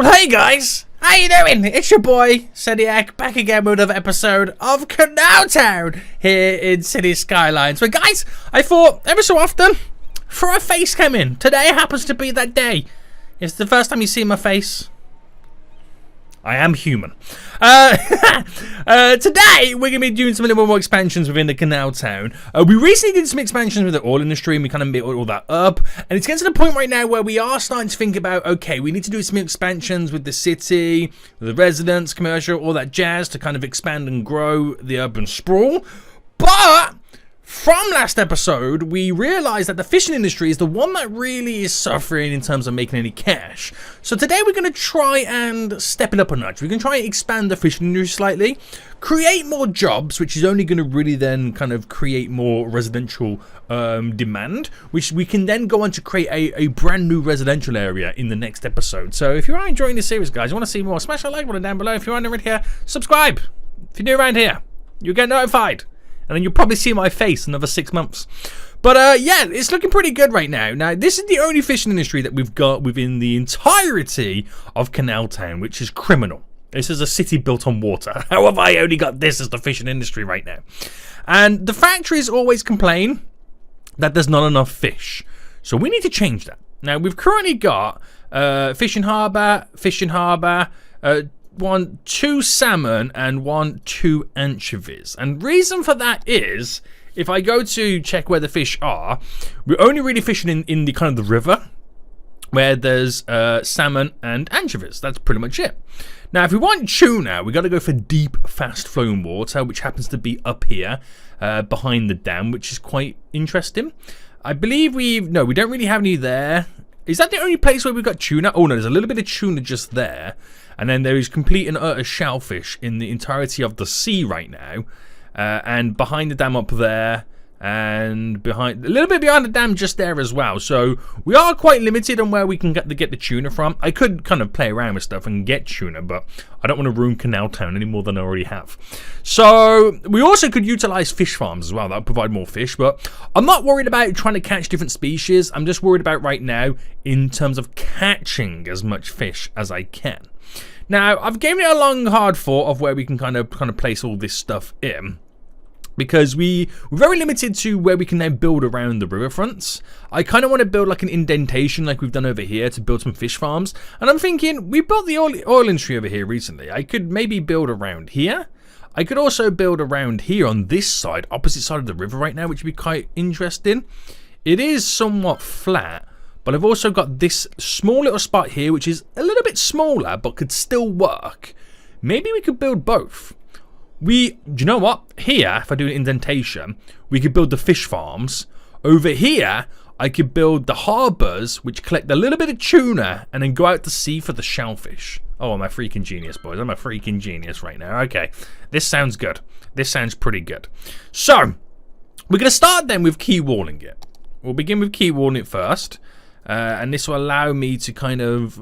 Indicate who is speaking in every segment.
Speaker 1: Well, hey guys, how you doing? It's your boy, Sediak, back again with another episode of CanalTown here in City Skylines. But guys, I thought every so often, throw a face cam in. Today happens to be that day. It's the first time you see my face. I am human. Today, we're going to be doing some little more expansions within the CanalTown. We recently did some expansions with the oil industry, and we kind of built all that up. And it's getting to the point right now where we are starting to think about, okay, we need to do some expansions with the city, with the residents, commercial, all that jazz to kind of expand and grow the urban sprawl. But from last episode, we realized that the fishing industry is the one that really is suffering in terms of making any cash. So today we're going to try and step it up a notch. We're going to try and expand the fishing industry slightly, create more jobs, which is only going to really then kind of create more residential demand, which we can then go on to create a brand new residential area in the next episode. So if you are enjoying this series, guys, you want to see more, smash that like button down below. If you aren't already here, subscribe. If you're new around here, you'll get notified. And then you'll probably see my face in another 6 months. But yeah, it's looking pretty good right now. Now, this is the only fishing industry that we've got within the entirety of CanalTown, which is criminal. This is a city built on water. How have I only got this as the fishing industry right now? And the factories always complain that there's not enough fish. So we need to change that. Now, we've currently got fishing harbour, two salmon and two anchovies. And reason for that is, if I go to check where the fish are, we're only really fishing in the kind of the river where there's salmon and anchovies. That's pretty much it. Now, if we want tuna, we got to go for deep, fast-flowing water, which happens to be up here behind the dam, which is quite interesting. I believe we don't really have any there. Is that the only place where we've got tuna? Oh no, there's a little bit of tuna just there. And then there is complete and utter shellfish in the entirety of the sea right now. And behind the dam up there. And behind a little bit behind the dam just there as well. So we are quite limited on where we can get the tuna from. I could kind of play around with stuff and get tuna, but I don't want to ruin CanalTown any more than I already have. So we also could utilize fish farms as well. That would provide more fish, but I'm not worried about trying to catch different species. I'm just worried about right now in terms of catching as much fish as I can. Now, I've given it a long, hard thought of where we can kind of place all this stuff in. Because we're very limited to where we can now build around the riverfronts. I kind of want to build like an indentation like we've done over here to build some fish farms. And I'm thinking, we built the oil industry over here recently. I could maybe build around here. I could also build around here on this side, opposite side of the river right now, which would be quite interesting. It is somewhat flat. But I've also got this small little spot here, which is a little bit smaller, but could still work. Maybe we could build both. Do you know what? Here, if I do an indentation, we could build the fish farms. Over here, I could build the harbours, which collect a little bit of tuna, and then go out to sea for the shellfish. Oh, I'm a freaking genius, boys. I'm a freaking genius right now. Okay, this sounds good. This sounds pretty good. So, we're going to start then with key walling it. We'll begin with key walling it first. And this will allow me to kind of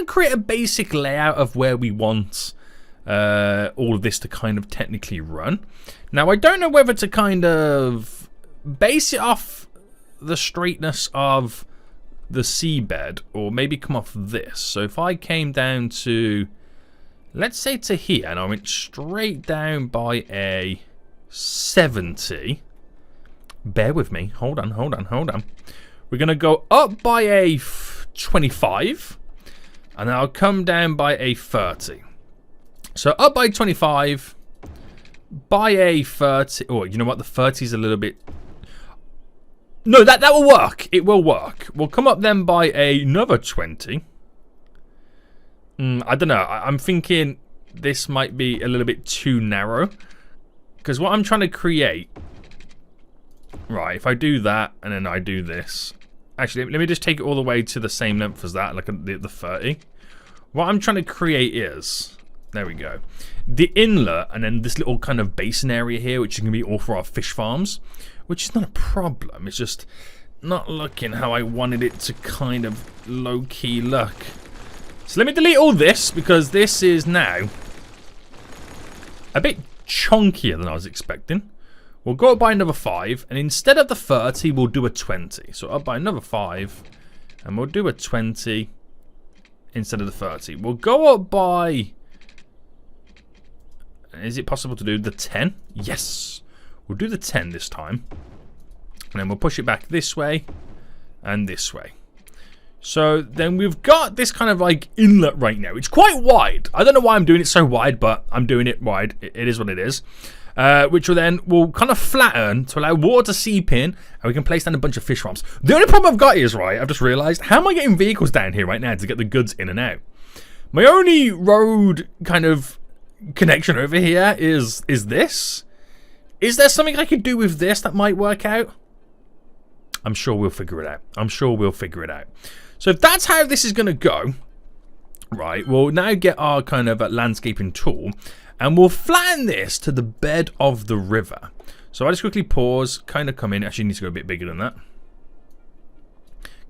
Speaker 1: create a basic layout of where we want all of this to kind of technically run. Now, I don't know whether to kind of base it off the straightness of the seabed or maybe come off this. So if I came down to, let's say to here, and I went straight down by a 70. Bear with me. Hold on. We're going to go up by a 25, and then I'll come down by a 30. So up by 25, by a 30. Oh, you know what? The 30 is a little bit... No, that will work. It will work. We'll come up then by another 20. I don't know. I'm thinking this might be a little bit too narrow. Because what I'm trying to create... Right, if I do that, and then I do this... Actually, let me just take it all the way to the same length as that, like the 30. What I'm trying to create is... There we go. The inlet, and then this little kind of basin area here, which is going to be all for our fish farms. Which is not a problem. It's just not looking how I wanted it to kind of low-key look. So let me delete all this, because this is now a bit chunkier than I was expecting. We'll go up by another 5, and instead of the 30, we'll do a 20. So up by another 5, and we'll do a 20. instead of the 30. We'll go up by... Is it possible to do the 10? Yes. We'll do the 10 this time. And then we'll push it back this way and this way. So then we've got this kind of like inlet right now. It's quite wide. I don't know why I'm doing it so wide, but I'm doing it wide. It is what it is. Which will kind of flatten to allow water to seep in, and we can place down a bunch of fish farms. The only problem I've got is, right, I've just realised, how am I getting vehicles down here right now to get the goods in and out? My only road kind of connection over here is this. Is there something I could do with this that might work out? I'm sure we'll figure it out. I'm sure we'll figure it out. So if that's how this is going to go, right, we'll now get our kind of landscaping tool, and we'll flatten this to the bed of the river. So I'll just quickly pause, kind of come in. Actually, need to go a bit bigger than that.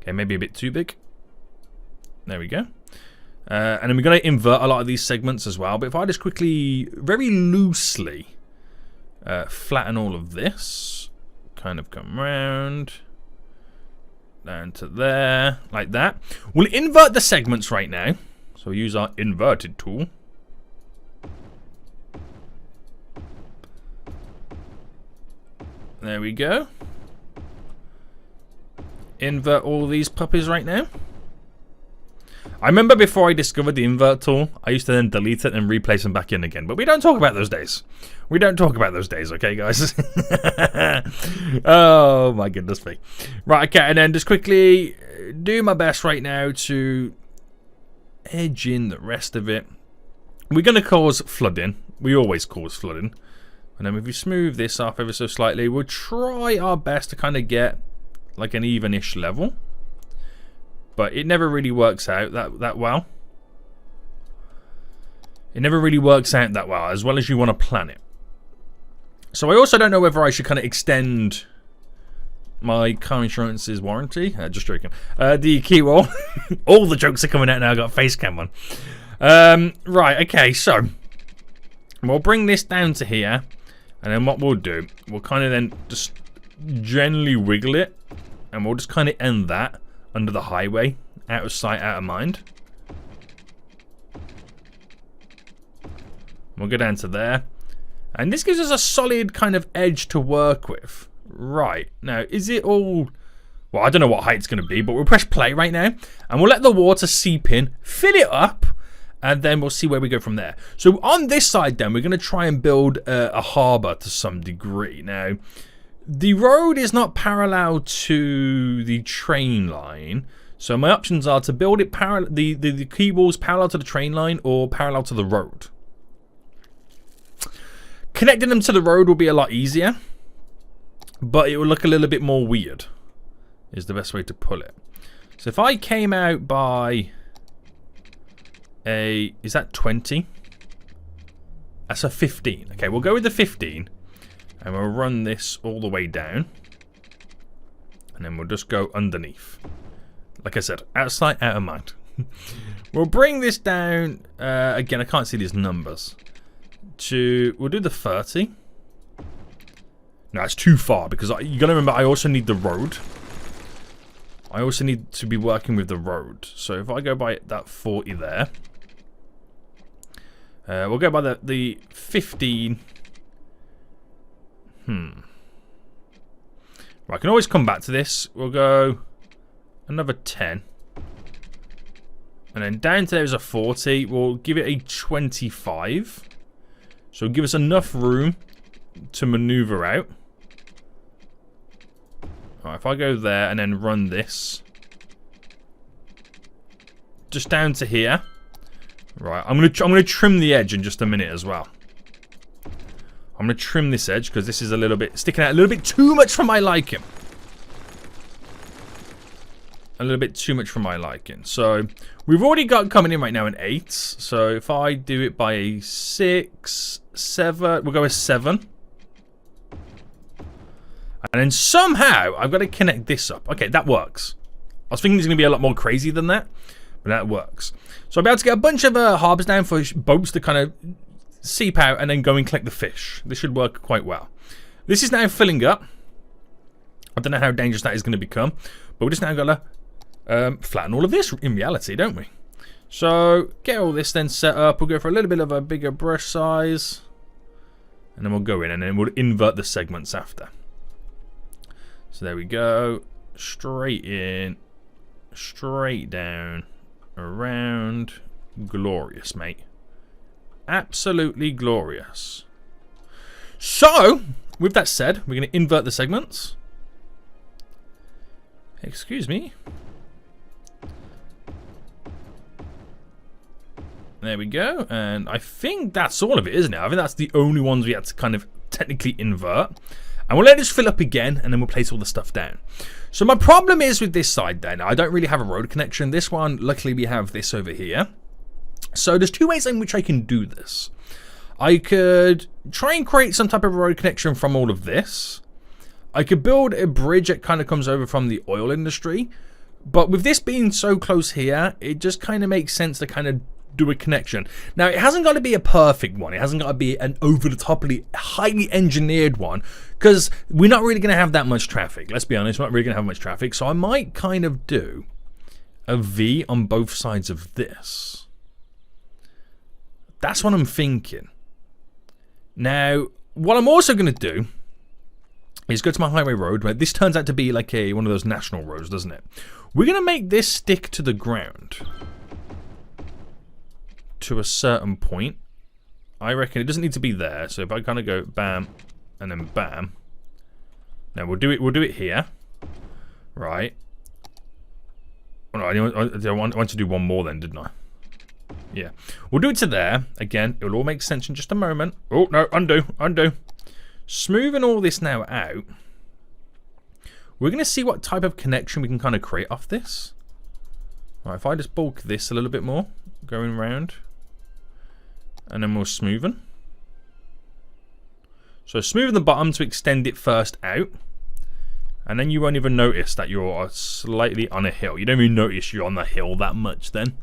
Speaker 1: Okay, maybe a bit too big. There we go. And then we're going to invert a lot of these segments as well. But if I just quickly, very loosely, flatten all of this, kind of come round, down to there, like that. We'll invert the segments right now. So we'll use our inverted tool. There we go. Invert all these puppies right now. I remember before I discovered the invert tool, I used to then delete it and replace them back in again. But we don't talk about those days. We don't talk about those days, okay, guys? Oh, my goodness me. Right, okay, and then just quickly do my best right now to edge in the rest of it. We're going to cause flooding. We always cause flooding. And then if we smooth this off ever so slightly, we'll try our best to kind of get like an even-ish level. But it never really works out that well. It never really works out that well as you want to plan it. So I also don't know whether I should kind of extend my car insurance's warranty. Just joking. The key wall. All the jokes are coming out now. I got face cam on. Right, okay, so we'll bring this down to here. And then what we'll do, we'll kind of then just gently wiggle it. And we'll just kind of end that under the highway, out of sight, out of mind. We'll go down to there. And this gives us a solid kind of edge to work with. Right. Now, is it all... Well, I don't know what height it's going to be, but we'll press play right now. And we'll let the water seep in, fill it up, and then we'll see where we go from there. So on this side then, we're going to try and build a harbour to some degree. Now, the road is not parallel to the train line. So my options are to build it parallel, the key walls parallel to the train line or parallel to the road. Connecting them to the road will be a lot easier, but it will look a little bit more weird, is the best way to pull it. So if I came out by a, is that 20? That's a 15. Okay, we'll go with the 15. And we'll run this all the way down. And then we'll just go underneath. Like I said, out of sight, out of mind. We'll bring this down. Again, I can't see these numbers. We'll do the 30. No, it's too far because you got to remember I also need the road. I also need to be working with the road. So if I go by that 40 there. We'll go by the 15. Right, I can always come back to this. We'll go another 10. And then down to there's a 40. We'll give it a 25. So it'll give us enough room to maneuver out. Alright, if I go there and then run this. Just down to here. Right, I'm gonna trim the edge in just a minute as well. I'm going to trim this edge because this is a little bit sticking out a little bit too much for my liking. A little bit too much for my liking. So we've already got coming in right now an 8. So if I do it by a 6, 7, we'll go with 7. And then somehow I've got to connect this up. Okay, that works. I was thinking it's going to be a lot more crazy than that, but that works. So I'll be able to get a bunch of harbours down for boats to kind of seep out and then go and collect the fish. This should work quite well. This is now filling up. I don't know how dangerous that is going to become, but we're just now going to flatten all of this in reality, don't we? So get all this then set up. We'll go for a little bit of a bigger brush size. And then we'll go in and then we'll invert the segments after. So there we go. Straight in. Straight down. Around. Glorious, mate. Absolutely glorious. So, with that said, we're going to invert the segments. Excuse me. There we go. And I think that's all of it, isn't it? I think that's the only ones we had to kind of technically invert. And we'll let this fill up again, and then we'll place all the stuff down. So my problem is with this side then, I don't really have a road connection. This one, luckily we have this over here. So there's two ways in which I can do this. I could try and create some type of road connection from all of this. I could build a bridge that kind of comes over from the oil industry. But with this being so close here, it just kind of makes sense to kind of do a connection. Now, it hasn't got to be a perfect one. It hasn't got to be an over-the-toply, highly engineered one, because we're not really going to have that much traffic. Let's be honest, we're not really going to have much traffic. So I might kind of do a V on both sides of this. That's what I'm thinking. Now, what I'm also going to do is go to my highway road, where this turns out to be like one of those national roads, doesn't it? We're going to make this stick to the ground to a certain point. I reckon it doesn't need to be there. So if I kind of go bam and then bam. Now we'll do it here. Right. Oh, no, I want to do one more then, didn't I? Yeah. We'll do it to there. Again, it will all make sense in just a moment. Oh, no, undo. Smoothing all this now out. We're going to see what type of connection we can kind of create off this. Right, if I just bulk this a little bit more, going round. And then we'll smoothen. So smoothen the bottom to extend it first out. And then you won't even notice that you're slightly on a hill. You don't even notice you're on the hill that much then.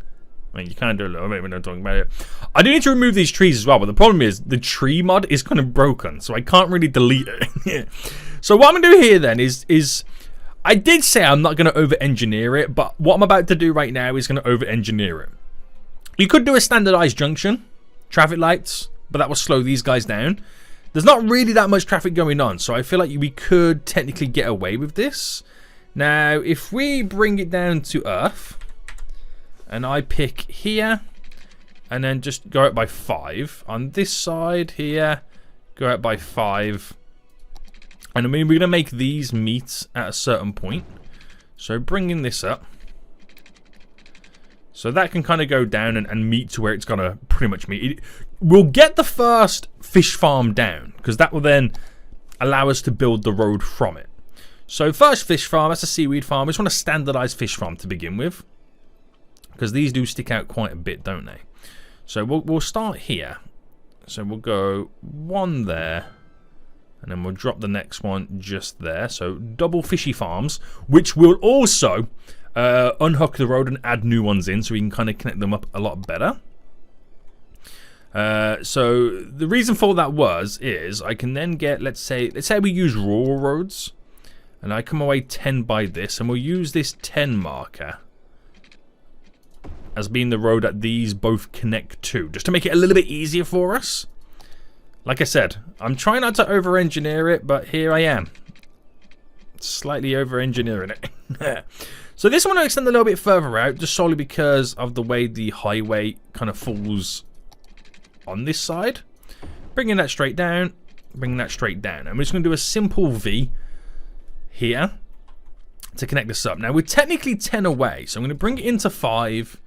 Speaker 1: I mean, you kind of do a little bit when I'm talking about it. I do need to remove these trees as well, but the problem is the tree mod is kind of broken, so I can't really delete it. So what I'm going to do here then is I did say I'm not going to over-engineer it, but what I'm about to do right now is going to over-engineer it. You could do a standardized junction, traffic lights, but that will slow these guys down. There's not really that much traffic going on, so I feel like we could technically get away with this. Now, if we bring it down to Earth, and I pick here, and then just go out by 5. On this side here, go out by 5. And I mean, we're going to make these meet at a certain point. So bringing this up. So that can kind of go down and meet to where it's going to pretty much meet. We'll get the first fish farm down, because that will then allow us to build the road from it. So first fish farm, that's a seaweed farm. We just want a standardized fish farm to begin with, because these do stick out quite a bit, don't they? So we'll start here. So we'll go one there, and then we'll drop the next one just there. So double fishy farms, which will also unhook the road and add new ones in, so we can kind of connect them up a lot better. So the reason for that is I can then get, let's say we use rural roads, and I come away 10 by this, and we'll use this 10 marker as being the road that these both connect to, just to make it a little bit easier for us. Like I said, I'm trying not to over-engineer it, but here I am, slightly over-engineering it. So this one will extend a little bit further out, just solely because of the way the highway kind of falls on this side. Bringing that straight down, bringing that straight down. And we're just going to do a simple V here to connect this up. Now we're technically 10 away, so I'm going to bring it into 5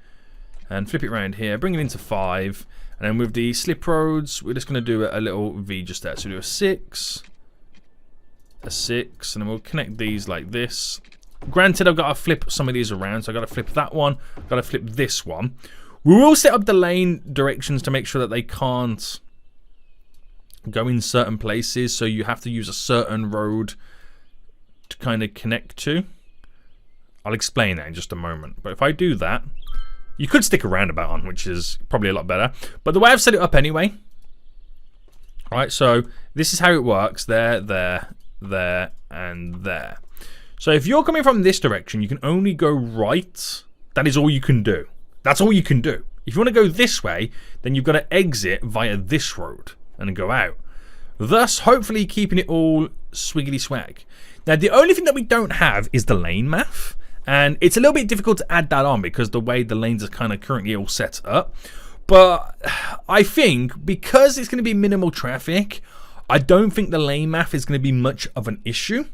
Speaker 1: and flip it around here, bring it into 5, and then with the slip roads, we're just going to do a little V just there. So we'll do a 6, and then we'll connect these like this. Granted, I've got to flip some of these around, so I've got to flip that one, I've got to flip this one. We will set up the lane directions to make sure that they can't go in certain places, so you have to use a certain road to kind of connect to. I'll explain that in just a moment. But if I do that, you could stick a roundabout on, which is probably a lot better. But the way I've set it up anyway, alright, so this is how it works. There, there, there, and there. So if you're coming from this direction, you can only go right. That is all you can do. That's all you can do. If you want to go this way, then you've got to exit via this road and go out. Thus, hopefully keeping it all swiggity swag. Now, the only thing that we don't have is the lane math. And it's a little bit difficult to add that on because the way the lanes are kind of currently all set up. But I think because it's going to be minimal traffic, I don't think the lane math is going to be much of an issue.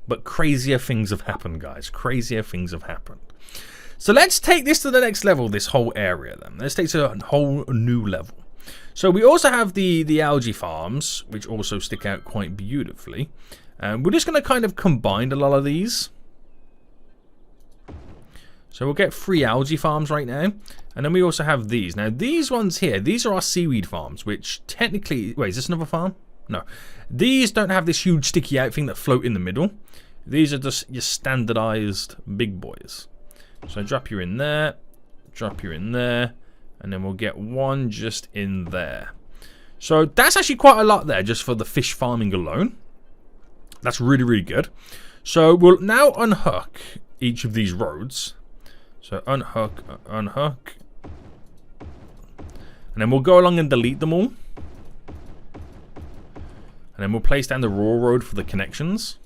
Speaker 1: But crazier things have happened, guys. Crazier things have happened. So let's take this to the next level, this whole area then. Let's take it to a whole new level. So we also have the algae farms, which also stick out quite beautifully. And we're just going to kind of combine a lot of these. So we'll get 3 algae farms right now. And then we also have these. Now these ones here, these are our seaweed farms, which technically... Wait, is this another farm? No. These don't have this huge sticky out thing that float in the middle. These are just your standardized big boys. So drop you in there. Drop you in there. And then we'll get one just in there. So that's actually quite a lot there just for the fish farming alone. That's really, really good. So we'll now unhook each of these roads. So unhook, unhook. And then we'll go along and delete them all. And then we'll place down the raw road for the connections.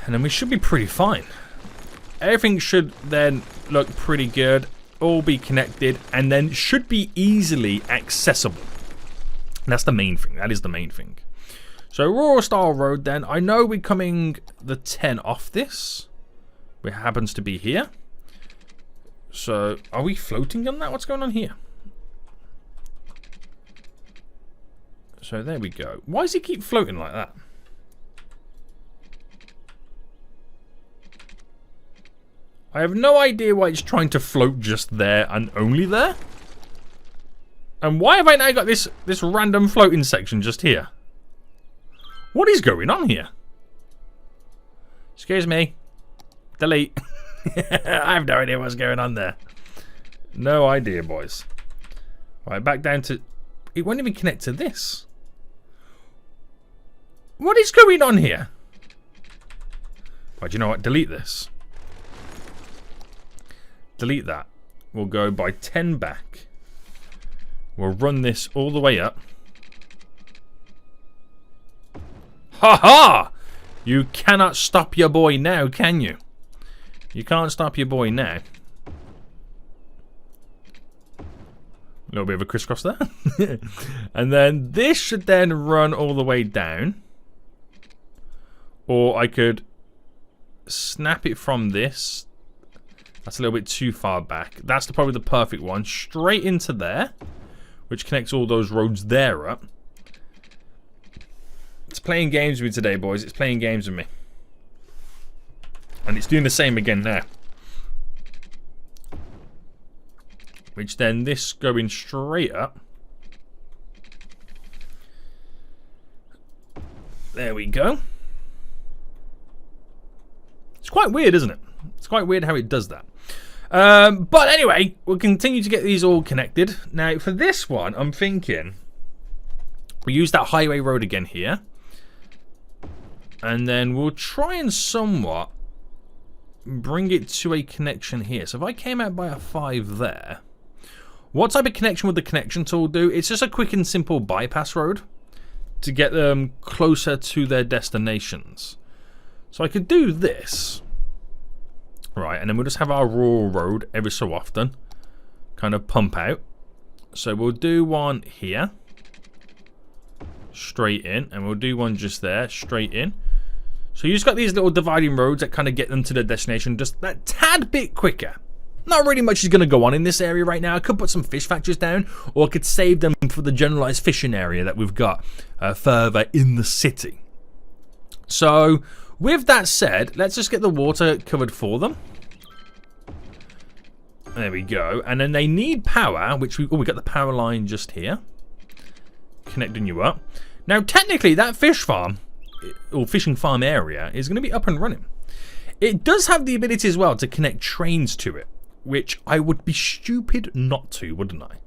Speaker 1: And then we should be pretty fine. Everything should then look pretty good. All be connected. And then should be easily accessible. That's the main thing. That is the main thing. So Rural Style Road then. I know we're coming the 10 off this. It happens to be here. So are we floating on that? What's going on here? So there we go. Why does it keep floating like that? I have no idea why it's trying to float just there and only there. And why have I now got this random floating section just here? What is going on here? Excuse me. Delete. I have no idea what's going on there. No idea, boys. Right, back down to... It won't even connect to this. What is going on here? Right, do you know what? Delete this. Delete that. We'll go by 10 back. We'll run this all the way up. Ha ha! You cannot stop your boy now, can you? You can't stop your boy now. A little bit of a crisscross there. And then this should then run all the way down. Or I could snap it from this. That's a little bit too far back. That's probably the perfect one. Straight into there. Which connects all those roads there up. It's playing games with me today, boys. It's playing games with me. And it's doing the same again now. Which then this going straight up. There we go. It's quite weird, isn't it? It's quite weird how it does that. But anyway, we'll continue to get these all connected. Now, for this one, I'm thinking we use that highway road again here. And then we'll try and somewhat bring it to a connection here. So if I came out by a 5 there, what type of connection would the connection tool do? It's just a quick and simple bypass road to get them closer to their destinations. So I could do this. Right, and then we'll just have our rural road every so often kind of pump out. So we'll do one here. Straight in. And we'll do one just there. Straight in. So you just got these little dividing roads that kind of get them to their destination just that tad bit quicker. Not really much is going to go on in this area right now. I could put some fish factories down, or I could save them for the generalized fishing area that we've got further in the city. So, with that said, let's just get the water covered for them. There we go. And then they need power, which we got the power line just here. Connecting you up. Now, technically, that fish farm, or fishing farm area, is going to be up and running. It does have the ability as well to connect trains to it, which I would be stupid not to, wouldn't I?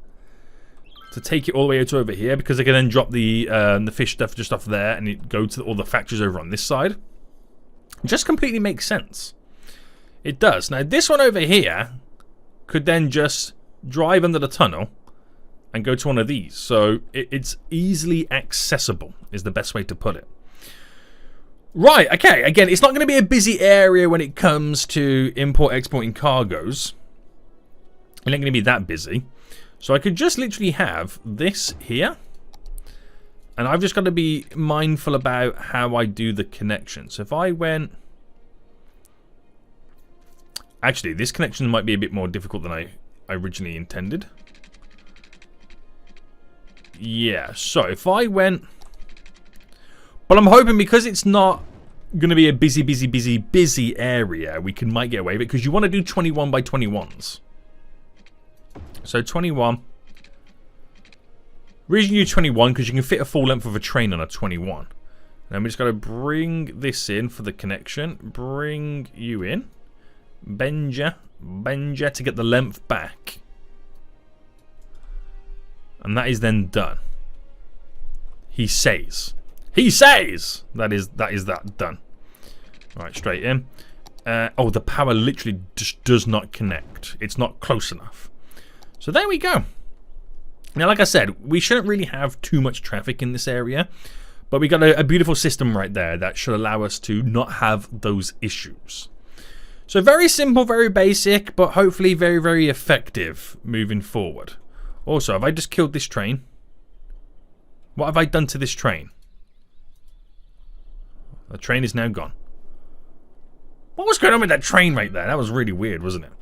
Speaker 1: To take it all the way out over here, because I can then drop the fish stuff just off there, and it go to all the factories over on this side. Just completely makes sense. It does. Now this one over here could then just drive under the tunnel and go to one of these. So it's easily accessible is the best way to put it. Right, okay, again, it's not going to be a busy area when it comes to exporting cargoes. It ain't going to be that busy. So I could just literally have this here. And I've just got to be mindful about how I do the connection. So if I went... Actually, this connection might be a bit more difficult than I originally intended. Yeah, so if I went... But I'm hoping because it's not going to be a busy area, we might get away with it. Because you want to do 21 by 21s. So 21. Reason you 21 because you can fit a full length of a train on a 21. And we just got to bring this in for the connection. Bring you in. Bend ya to get the length back. And that is then done. He says. He says! That is that done. Right, straight in. Oh, the power literally just does not connect. It's not close enough. So there we go. Now, like I said, we shouldn't really have too much traffic in this area. But we got a beautiful system right there that should allow us to not have those issues. So very simple, very basic, but hopefully very, very effective moving forward. Also, have I just killed this train? What have I done to this train? The train is now gone. What was going on with that train right there? That was really weird, wasn't it?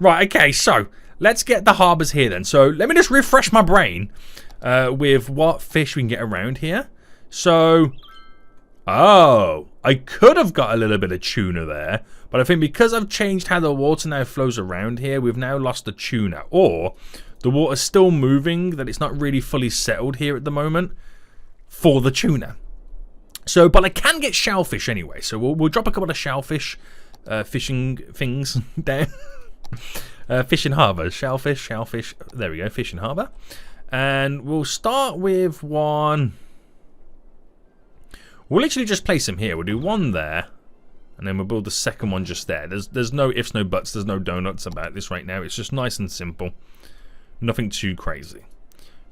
Speaker 1: Right, okay, so let's get the harbours here then. So let me just refresh my brain with what fish we can get around here. So, oh, I could have got a little bit of tuna there. But I think because I've changed how the water now flows around here, we've now lost the tuna. Or the water's still moving, that it's not really fully settled here at the moment for the tuna. So, but I can get shellfish anyway. So we'll drop a couple of shellfish fishing things down. Fishing harbour. Shellfish. There we go, fishing harbour. And we'll start with one. We'll literally just place them here. We'll do one there. And then we'll build the second one just there. There's no ifs, no buts, there's no donuts about this right now. It's just nice and simple. Nothing too crazy.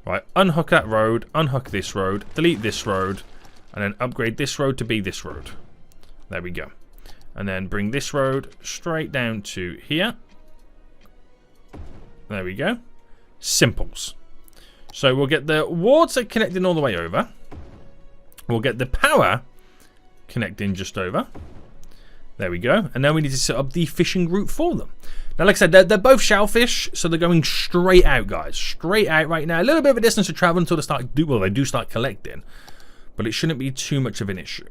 Speaker 1: Right, unhook that road, unhook this road, delete this road, and then upgrade this road to be this road. There we go. And then bring this road straight down to here. There we go. Simples. So we'll get the water connecting all the way over. We'll get the power connecting just over. There we go. And now we need to set up the fishing route for them. Now, like I said, they're both shellfish, so they're going straight out, guys. Straight out right now. A little bit of a distance to travel until they do start collecting. But it shouldn't be too much of an issue.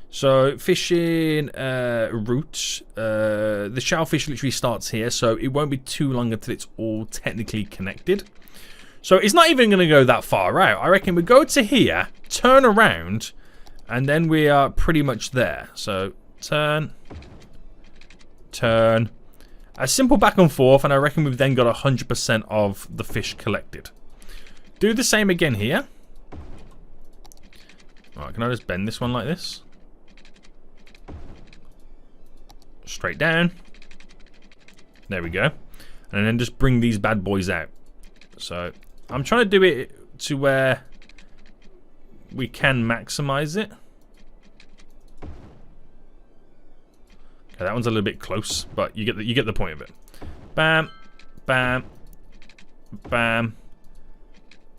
Speaker 1: So, fishing route. The shellfish literally starts here, so it won't be too long until it's all technically connected. So, it's not even going to go that far out. I reckon we go to here, turn around, and then we are pretty much there. So, turn. A simple back and forth, and I reckon we've then got 100% of the fish collected. Do the same again here. Alright, can I just bend this one like this? Straight down. There we go. And then just bring these bad boys out. So, I'm trying to do it to where we can maximize it. Okay, that one's a little bit close, but you get the point of it. Bam, bam, bam,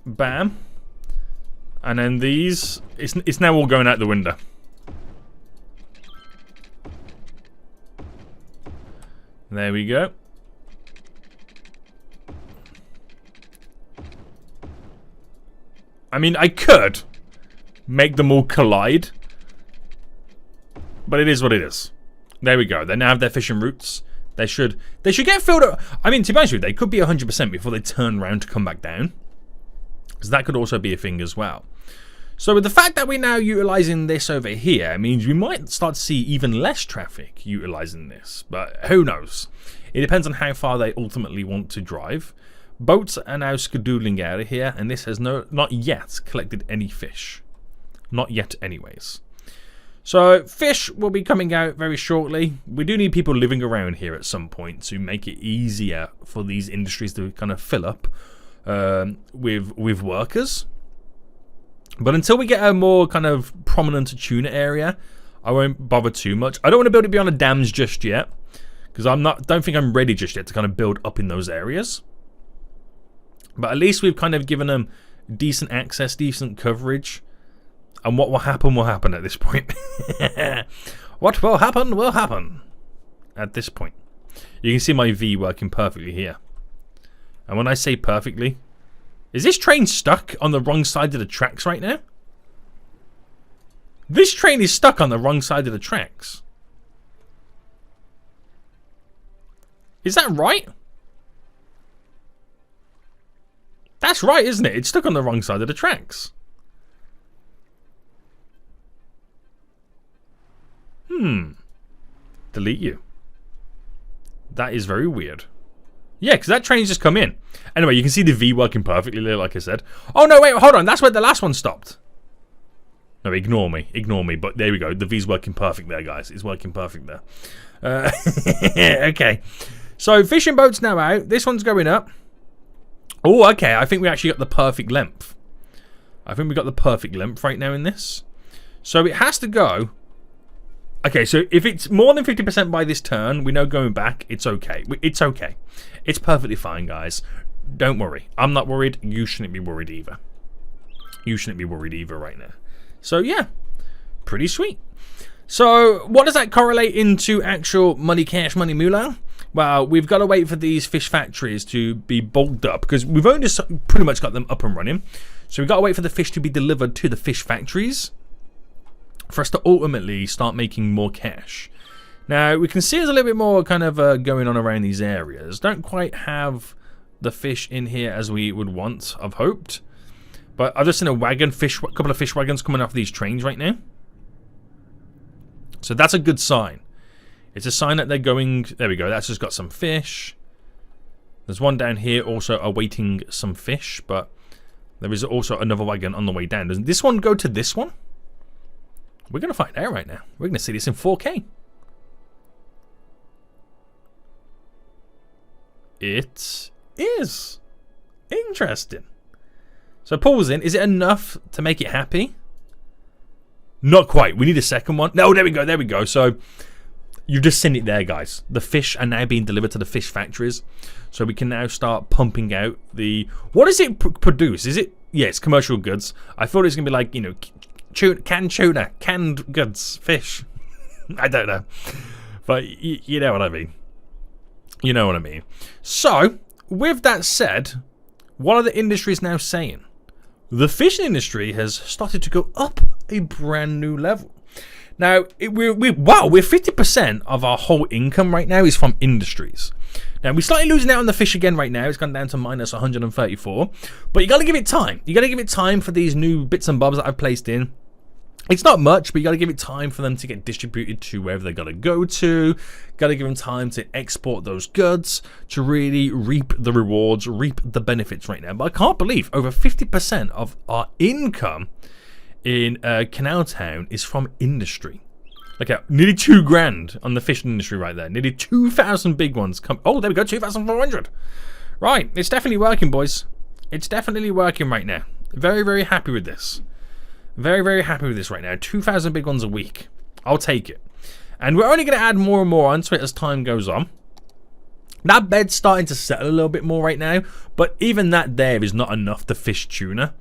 Speaker 1: bam. And then these, it's now all going out the window. There we go. I mean, I could make them all collide, but it is what it is. There we go. They now have their fishing routes. They should get filled up. I mean, to be honest with you, they could be 100% before they turn around to come back down. Because that could also be a thing as well. So with the fact that we're now utilising this over here, it means we might start to see even less traffic utilising this. But who knows? It depends on how far they ultimately want to drive. Boats are now skedoodling out of here, and this has not yet collected any fish. Not yet anyways. So fish will be coming out very shortly. We do need people living around here at some point to make it easier for these industries to kind of fill up with workers. But until we get a more kind of prominent tuna area, I won't bother too much. I don't want to build it beyond the dams just yet, because don't think I'm ready just yet to kind of build up in those areas. But at least we've kind of given them decent access, decent coverage. And what will happen at this point. What will happen at this point. You can see my V working perfectly here. And when I say perfectly, is this train stuck on the wrong side of the tracks right now? This train is stuck on the wrong side of the tracks. Is that right? That's right, isn't it? It's stuck on the wrong side of the tracks. Delete you. That is very weird. Yeah, because that train's just come in. Anyway, you can see the V working perfectly, like I said. Oh, no, wait, hold on. That's where the last one stopped. No, ignore me. Ignore me. But there we go. The V's working perfect there, guys. It's working perfect there. Okay. So, fishing boat's now out. This one's going up. Oh, okay. I think we actually got the perfect length. I think we got the perfect length right now in this. So, it has to go... Okay, so if it's more than 50% by this turn, we know going back, it's okay. It's okay. It's perfectly fine, guys. Don't worry. I'm not worried. You shouldn't be worried either. You shouldn't be worried either right now. So, yeah. Pretty sweet. So, what does that correlate into actual money, cash, money, moolah? Well, we've got to wait for these fish factories to be bulked up, because we've only just pretty much got them up and running. So, we've got to wait for the fish to be delivered to the fish factories for us to ultimately start making more cash. Now, we can see there's a little bit more kind of going on around these areas. Don't quite have the fish in here as we would want, I've hoped. But I've just seen a couple of fish wagons coming off these trains right now. So that's a good sign. It's a sign that they're going... There we go, that's just got some fish. There's one down here also awaiting some fish, but there is also another wagon on the way down. Does this one go to this one? We're going to find out right now. We're going to see this in 4K. It is interesting. So pulls in. Is it enough to make it happy? Not quite. We need a second one. No, there we go. There we go. So you've just seen it there, guys. The fish are now being delivered to the fish factories. So we can now start pumping out the... What does it produce? Is it... Yeah, it's commercial goods. I thought it was going to be like, you know... canned tuna, canned goods, fish. I don't know. But you know what I mean. You know what I mean. So, with that said, what are the industries now saying? The fishing industry has started to go up a brand new level. Now, we're 50% of our whole income right now is from industries. Now, we started losing out on the fish again right now. It's gone down to minus 134. But you got to give it time. You got to give it time for these new bits and bobs that I've placed in. It's not much, but you got to give it time for them to get distributed to wherever they got to go to. Got to give them time to export those goods to really reap the rewards, reap the benefits right now. But I can't believe over 50% of our income in CanalTown is from industry. Okay, nearly 2 grand on the fishing industry right there. Nearly 2,000 big ones come. Oh, there we go, 2,400. Right, it's definitely working, boys. It's definitely working right now. Very, very happy with this. Very, very happy with this right now. 2,000 big ones a week. I'll take it. And we're only going to add more and more onto it as time goes on. That bed's starting to settle a little bit more right now. But even that there is not enough to fish tuna.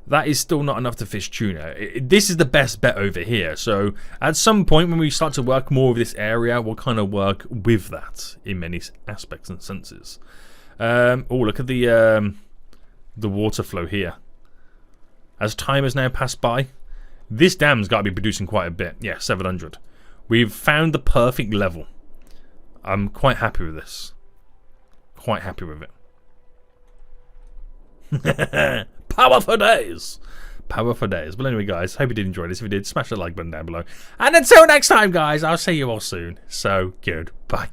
Speaker 1: That is still not enough to fish tuna. This is the best bet over here. So at some point when we start to work more with this area, we'll kind of work with that in many aspects and senses. Oh, look at the water flow here. As time has now passed by, this dam's got to be producing quite a bit. Yeah, 700. We've found the perfect level. I'm quite happy with this. Quite happy with it. Power for days. Power for days. But anyway, guys, hope you did enjoy this. If you did, smash the like button down below. And until next time, guys, I'll see you all soon. So, goodbye.